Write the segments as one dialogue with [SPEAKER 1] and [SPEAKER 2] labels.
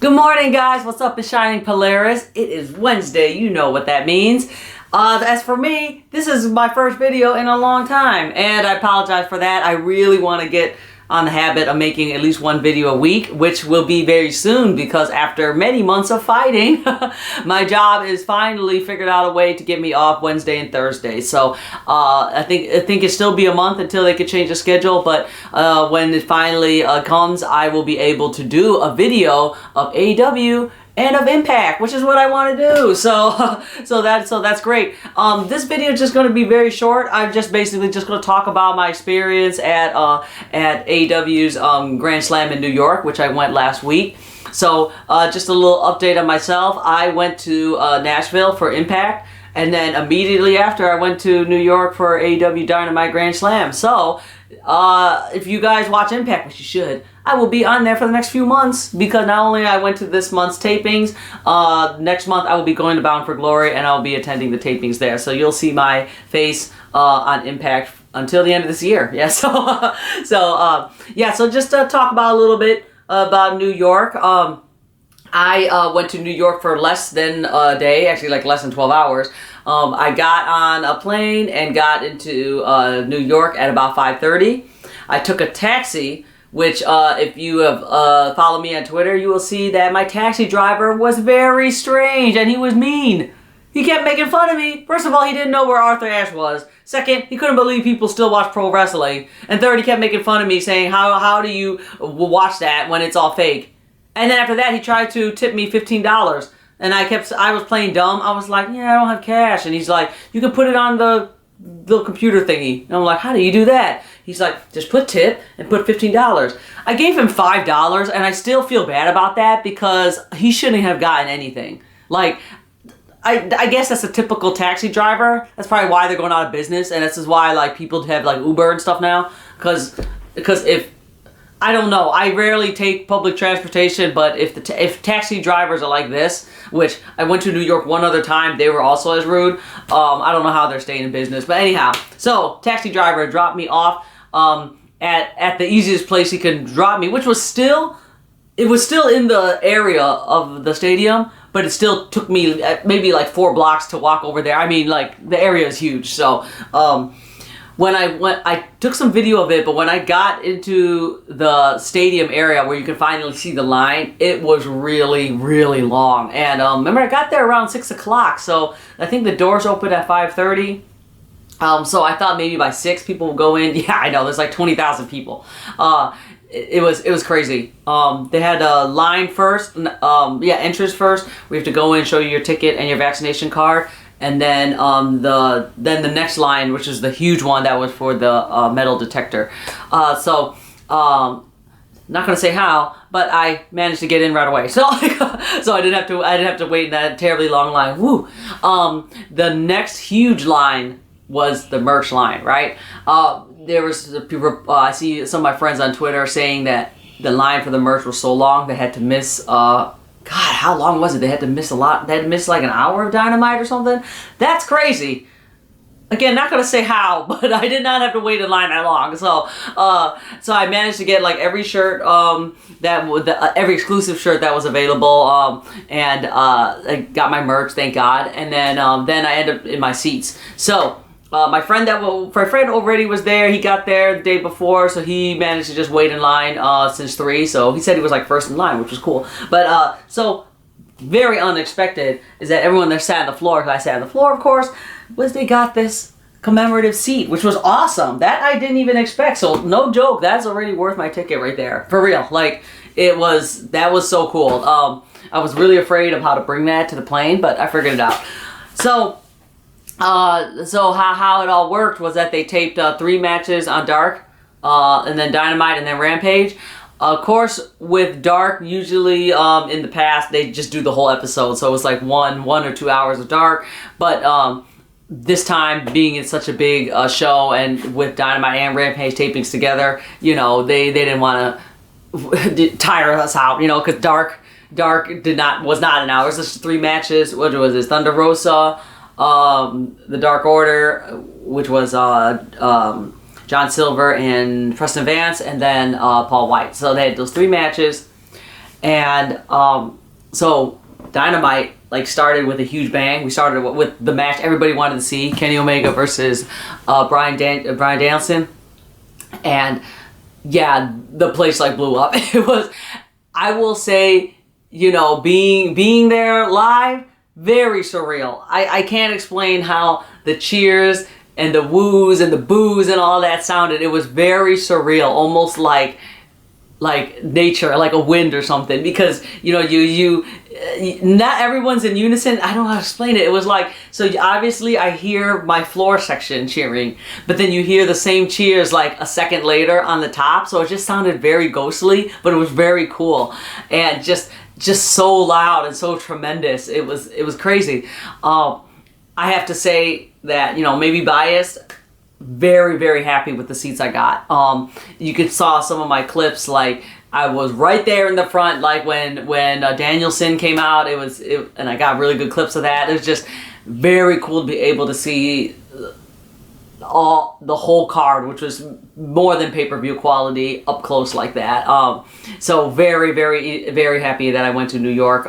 [SPEAKER 1] Good morning, guys. What's up? It's Shining Polaris. It is Wednesday. You know what that means. As for me, this is my first video in a long time, and I apologize for that. I really want to get on the habit of making at least one video a week, which will be very soon because after many months of fighting, my job is finally figured out a way to get me off Wednesday and Thursday. So I think it'll still be a month until they could change the schedule, but when it finally comes, I will be able to do a video of AEW and of Impact, which is what I want to do. So that's great. This video is just going to be very short. I'm just basically just going to talk about my experience at AEW's Grand Slam in New York, which I went last week. So just a little update on myself. I went to Nashville for Impact, and then immediately after I went to New York for AEW Dynamite Grand Slam. So if you guys watch Impact, which you should, I will be on there for the next few months because not only I went to this month's tapings, next month I will be going to Bound for Glory and I'll be attending the tapings there. So you'll see my face on Impact until the end of this year. Yeah. So just to talk about a little bit about New York. I went to New York for less than a day, actually like less than 12 hours. I got on a plane and got into New York at about 5:30. I took a taxi, which if you have followed me on Twitter, you will see that my taxi driver was very strange and he was mean. He kept making fun of me. First of all, he didn't know where Arthur Ashe was. Second, he couldn't believe people still watch pro wrestling. And third, he kept making fun of me saying, how do you watch that when it's all fake? And then after that, he tried to tip me $15. And I was playing dumb. I was like, yeah, I don't have cash. And he's like, you can put it on the computer thingy. And I'm like, how do you do that? He's like, just put tip and put $15. I gave him $5 and I still feel bad about that because he shouldn't have gotten anything. Like, I guess that's a typical taxi driver. That's probably why they're going out of business. And this is why like people have like Uber and stuff now. Because if I don't know. I rarely take public transportation, but if taxi drivers are like this, which I went to New York one other time, they were also as rude. I don't know how they're staying in business, but anyhow. So taxi driver dropped me off at the easiest place he could drop me, which was still in the area of the stadium, but it still took me maybe like 4 blocks to walk over there. I mean, like the area is huge, so. When I took some video of it, but when I got into the stadium area where you can finally see the line, it was really, really long. And remember, I got there around 6 o'clock, so I think the doors opened at 5:30. So I thought maybe by 6 people would go in. Yeah, I know, there's like 20,000 people. It was crazy. They had a line first, entrance first. We have to go in, show you your ticket and your vaccination card. And then the next line, which is the huge one, that was for the metal detector. Not gonna say how, but I managed to get in right away. So I didn't have to wait in that terribly long line. Woo. The next huge line was the merch line, right? There was people. I see some of my friends on Twitter saying that the line for the merch was so long they had to miss. God, how long was it? They had to miss a lot. They had to miss like an hour of Dynamite or something. That's crazy. Again, not gonna say how, but I did not have to wait in line that long. So I managed to get like every shirt every exclusive shirt that was available, and I got my merch, thank God. And then I ended up in my seats. So. My friend already was there. He got there the day before, so he managed to just wait in line since 3. So he said he was like first in line, which was cool. But so very unexpected is that everyone there sat on the floor. Because I sat on the floor, of course. Was they got this commemorative seat, which was awesome. That I didn't even expect. So no joke, that's already worth my ticket right there, for real. Like that was so cool. I was really afraid of how to bring that to the plane, but I figured it out. So how it all worked was that they taped 3 matches on Dark, and then Dynamite, and then Rampage. Of course, with Dark, usually in the past, they just do the whole episode, so it was like one or 2 hours of Dark. But this time, being in such a big show, and with Dynamite and Rampage tapings together, you know, they didn't want to tire us out, you know, because Dark was not an hour. It was just 3 matches. What was it? Thunder Rosa. The Dark Order, which was John Silver and Preston Vance, and then Paul White. So they had those 3 matches, And so Dynamite like started with a huge bang. We started with the match everybody wanted to see, Kenny Omega versus Bryan Danielson. And yeah, the place like blew up. It was, I will say, you know, being there live, very surreal. I can't explain how the cheers and the woos and the boos and all that sounded. It was very surreal, almost like nature, like a wind or something, because you know you not everyone's in unison. I don't know how to explain it. It was like, so obviously I hear my floor section cheering, but then you hear the same cheers like a second later on the top, so it just sounded very ghostly, but it was very cool and just so loud and so tremendous. It was crazy. I have to say that, you know, maybe biased, very, very happy with the seats I got. You could saw some of my clips, like I was right there in the front, like when Danielson came out, and I got really good clips of that. It was just very cool to be able to see the whole card, which was more than pay-per-view quality, up close like that. So very, very, very happy that I went to New York.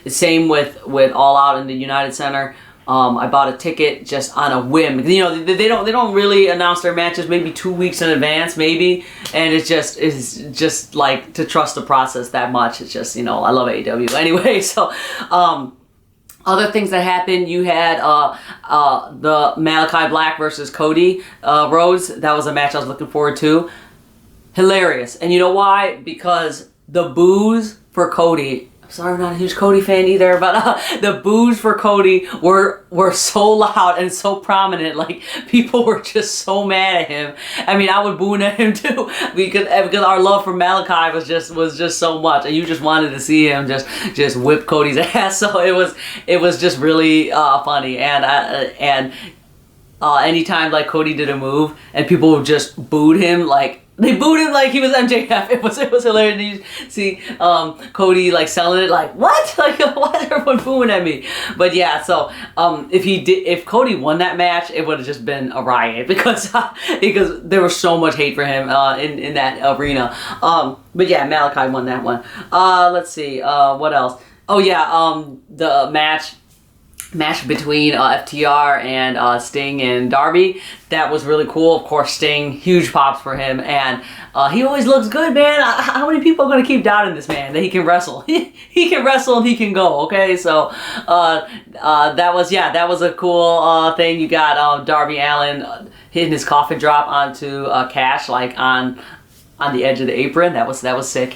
[SPEAKER 1] Same with All Out in the United Center. I bought a ticket just on a whim. You know, they don't really announce their matches maybe 2 weeks in advance, maybe, and it's just like to trust the process that much. It's just, you know, I love AEW anyway. So, other things that happened, you had the Malachi Black versus Cody Rhodes. That was a match I was looking forward to. Hilarious, and you know why? Because the boos for Cody. Sorry, I'm not a huge Cody fan either, but the boos for Cody were so loud and so prominent. Like, people were just so mad at him. I mean, I would boo at him too, because our love for Malachi was just so much, and you just wanted to see him just whip Cody's ass. So it was just really funny, and anytime like Cody did a move and people just booed him, like they booed him like he was MJF. It was hilarious. You see Cody like selling it, like, what? Like, why is everyone booing at me? But yeah, so if Cody won that match, it would have just been a riot, because there was so much hate for him in that arena. But yeah, Malachi won that one. Let's see, what else? Oh yeah, the match between FTR and Sting and Darby. That was really cool. Of course, Sting, huge pops for him, and he always looks good, man. How many people are going to keep doubting this man that he can wrestle? He can wrestle and he can go, okay? So that was a cool thing. You got Darby Allin hitting his coffin drop onto Cash, like on the edge of the apron. That was sick.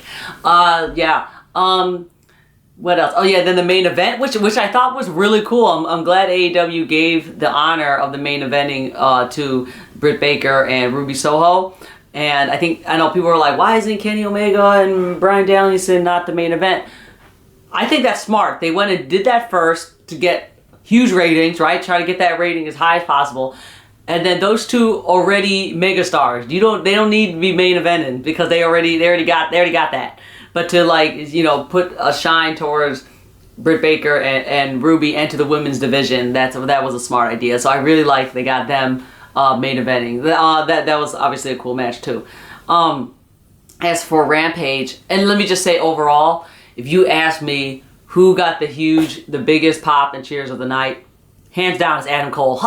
[SPEAKER 1] What else? Oh yeah, then the main event, which I thought was really cool. I'm glad AEW gave the honor of the main eventing to Britt Baker and Ruby Soho. And I know people were like, why isn't Kenny Omega and Bryan Danielson not the main event? I think that's smart. They went and did that first to get huge ratings, right? Try to get that rating as high as possible. And then those two already megastars. They don't need to be main eventing, because they already got that. But to, like, you know, put a shine towards Britt Baker and Ruby and to the women's division, that was a smart idea. So I really like they got them main eventing. That was obviously a cool match too. As for Rampage, and let me just say overall, if you ask me who got the biggest pop and cheers of the night, hands down, it's Adam Cole.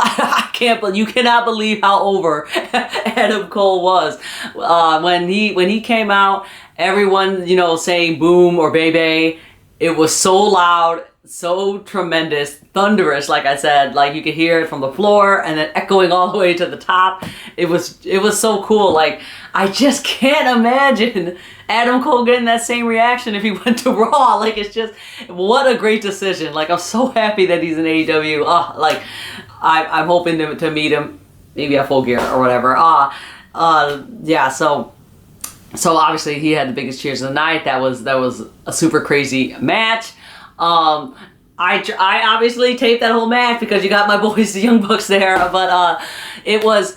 [SPEAKER 1] You cannot believe how over Adam Cole was when he came out. Everyone, you know, saying boom or baby. It was so loud, so tremendous, thunderous, like I said. Like, you could hear it from the floor and then echoing all the way to the top. It was so cool. Like, I just can't imagine Adam Cole getting that same reaction if he went to Raw. Like, it's just, what a great decision. Like, I'm so happy that he's in AEW. Like, I'm hoping to meet him, maybe at Full Gear or whatever. Yeah, so obviously he had the biggest cheers of the night. That was a super crazy match. I obviously taped that whole match because you got my boys, the Young Bucks, there. But it was,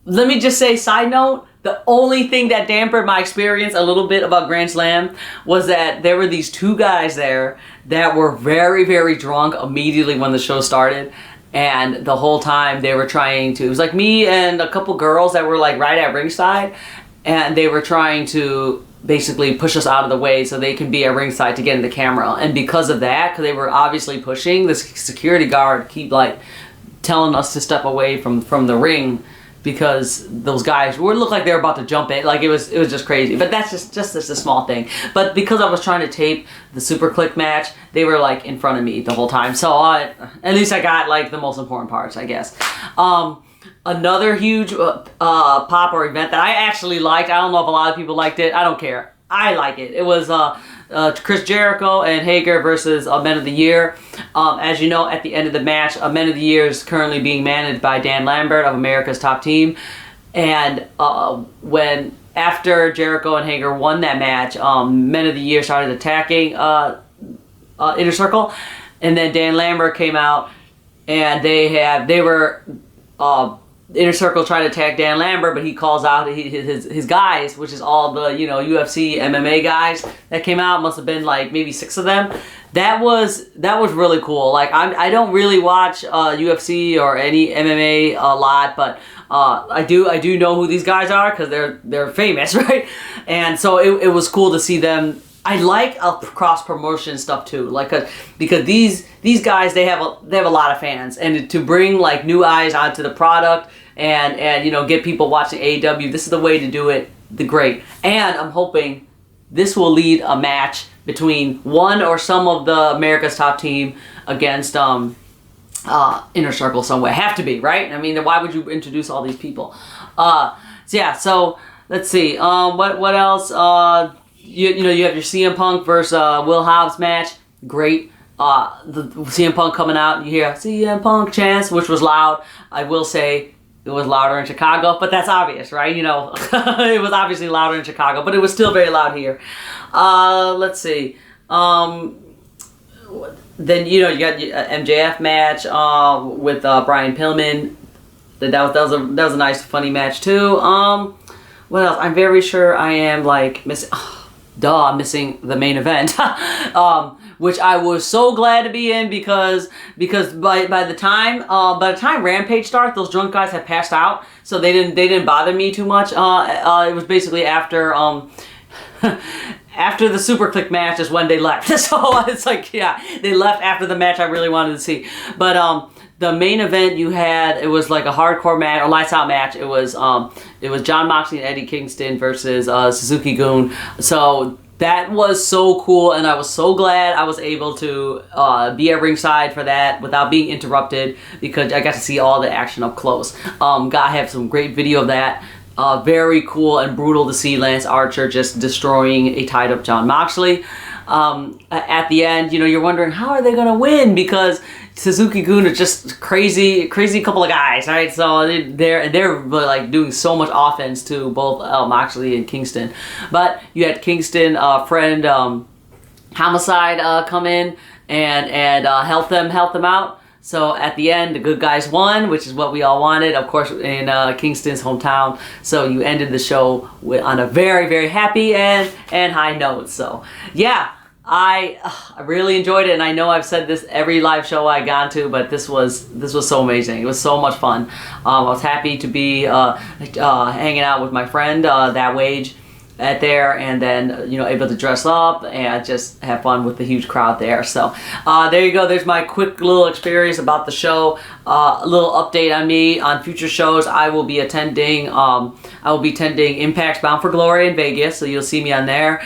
[SPEAKER 1] let me just say, side note, the only thing that dampened my experience a little bit about Grand Slam was that there were these two guys there that were very, very drunk immediately when the show started. And the whole time they were trying to, it was like me and a couple girls that were like right at ringside. And they were trying to basically push us out of the way so they can be at ringside to get in the camera. And because of that, because they were obviously pushing, the security guard keep like telling us to step away from the ring, because those guys looked like they were about to jump in. Like it was just crazy. But that's just a small thing. But because I was trying to tape the SuperKliq match, they were like in front of me the whole time. So at least I got like the most important parts, I guess. Another huge pop or event that I actually liked. I don't know if a lot of people liked it. I don't care. I like it. It was Chris Jericho and Hager versus Men of the Year. As you know, at the end of the match, Men of the Year is currently being managed by Dan Lambert of America's Top Team. And after Jericho and Hager won that match, Men of the Year started attacking Inner Circle, and then Dan Lambert came out, and they were Inner Circle tried to attack Dan Lambert, but he calls out his guys, which is all the UFC MMA guys that came out. Must have been like maybe 6 of them. That was really cool. Like I don't really watch UFC or any MMA a lot, but I do know who these guys are because they're famous, right? And so it was cool to see them. I like cross promotion stuff too, like because these guys they have a lot of fans, and to bring like new eyes onto the product and get people watching AEW, this is the way to do it. Great, and I'm hoping this will lead a match between one or some of the America's Top Team against Inner Circle some way. Have to be, right? I mean, why would you introduce all these people? So let's see. What else? You have your CM Punk versus Will Hobbs match. Great. The CM Punk coming out, you hear CM Punk chants, which was loud. I will say it was louder in Chicago, but that's obvious, right? It was obviously louder in Chicago, but it was still very loud here. Let's see. Then you got your MJF match with Brian Pillman. That was a nice, funny match too. What else? I'm very sure I am like missing. I'm missing the main event, which I was so glad to be in because by the time Rampage started, those drunk guys had passed out, so they didn't bother me too much. It was basically after after the SuperKliq match is when they left. So it's like, yeah, they left after the match I really wanted to see. But the main event it was like a hardcore match, a lights out match. It was Jon Moxley and Eddie Kingston versus Suzuki Gun. So that was so cool, and I was so glad I was able to be at ringside for that without being interrupted, because I got to see all the action up close. I have some great video of that. Very cool and brutal to see Lance Archer just destroying a tied up Jon Moxley. At the end, you're wondering how are they going to win, because Suzuki Gun are just crazy couple of guys, right? So they're really like doing so much offense to both Moxley and Kingston. But you had Kingston friend Homicide come in and help them out. So at the end, the good guys won, which is what we all wanted, of course, in Kingston's hometown. So you ended the show on a very, very happy and high note. So yeah, I really enjoyed it, and I know I've said this every live show I've gone to, but this was so amazing. It was so much fun. I was happy to be hanging out with my friend That Wage at there, and then able to dress up and just have fun with the huge crowd there. So there you go. There's my quick little experience about the show. A little update on me on future shows. I will be attending Impact's Bound for Glory in Vegas, so you'll see me on there.